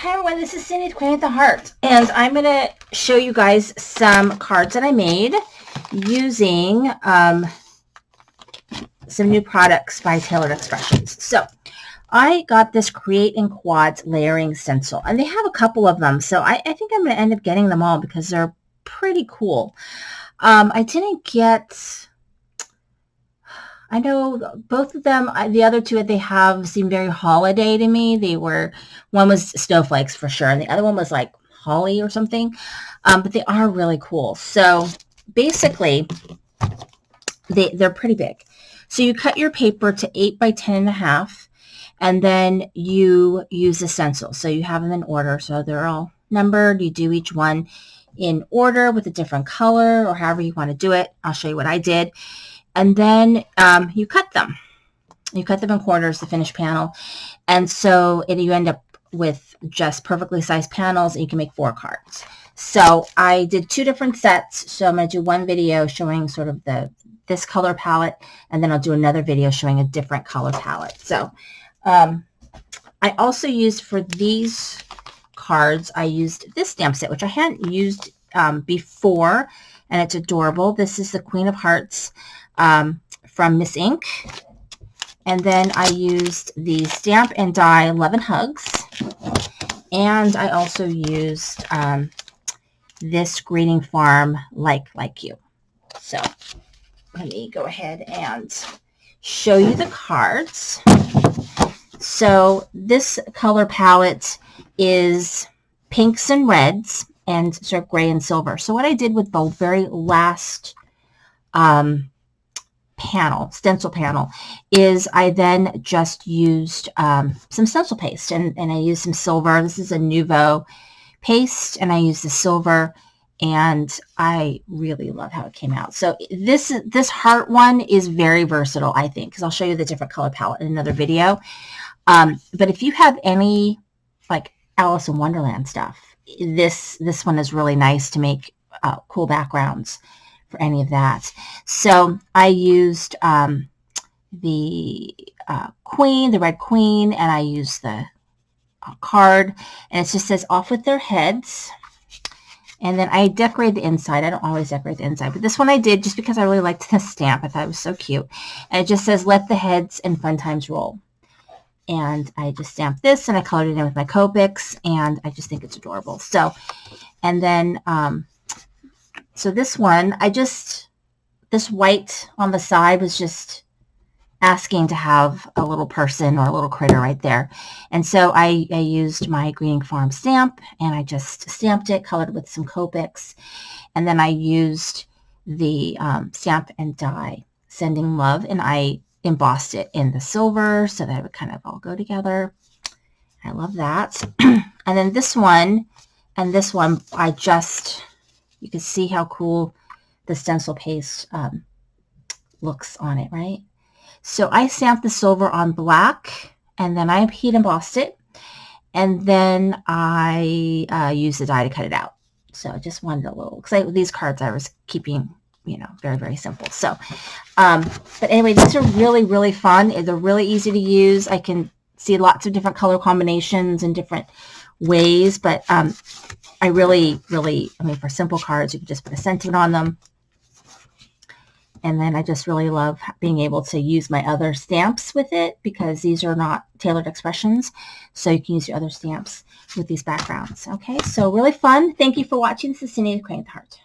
Hi everyone, this is Cindy the Queen of the Heart, and I'm going to show you guys some cards that I made using some new products by Tailored Expressions. So I got this Create in Quads layering stencil, and they have a couple of them, so I think I'm going to end up getting them all because they're pretty cool. I didn't get... I know both of them, the other two that they have seem very holiday to me. One was snowflakes for sure, and the other one was like holly or something. But they are really cool. So basically, they're pretty big. So you cut your paper to 8 by 10.5, and then you use the stencil. So you have them in order. So they're all numbered. You do each one in order with a different color or however you want to do it. I'll show you what I did. And then you cut them. You cut them in quarters, the finished panel. And so you end up with just perfectly sized panels, and you can make 4 cards. So I did 2 different sets. So I'm going to do one video showing sort of this color palette, and then I'll do another video showing a different color palette. So I also used for these cards, I used this stamp set, which I hadn't used before, and it's adorable. This is the Queen of Hearts from Miss Ink. And then I used the Stamp and Die Love and Hugs. And I also used this Greeting Farm Like You. So let me go ahead and show you the cards. So this color palette is pinks and reds and sort of gray and silver. So what I did with the very last stencil panel, is I then just used some stencil paste, and I used some silver. This is a Nouveau paste, and I used the silver, and I really love how it came out. So this heart one is very versatile, I think, because I'll show you the different color palette in another video. But if you have any like Alice in Wonderland stuff, this one is really nice to make cool backgrounds for any of that. So I used the queen, the red queen, and I used the card, and it just says off with their heads. And then I decorate the inside. I don't always decorate the inside, but this one I did just because I really liked the stamp. I thought it was so cute. And it just says let the heads and fun times roll. And I just stamped this, and I colored it in with my Copics, and I just think it's adorable. So, and then so this one, this white on the side was just asking to have a little person or a little critter right there. And so I used my Greeting Farm stamp, and I just stamped it, colored with some Copics. And then I used the Stamp and Die Sending Love, and I embossed it in the silver so that it would kind of all go together. I love that. And then this one and this one, you can see how cool the stencil paste looks on it, right? So I stamped the silver on black, and then I heat embossed it, and then I used the die to cut it out. So I just wanted a little, because these cards I was keeping, very, very simple. So, but anyway, these are really, really fun. They're really easy to use. I can see lots of different color combinations and different ways, but I really, for simple cards, you can just put a sentiment on them. And then I just really love being able to use my other stamps with it, because these are not Tailored Expressions. So you can use your other stamps with these backgrounds. Okay, so really fun. Thank you for watching. This is Cindy the Queen of the Heart.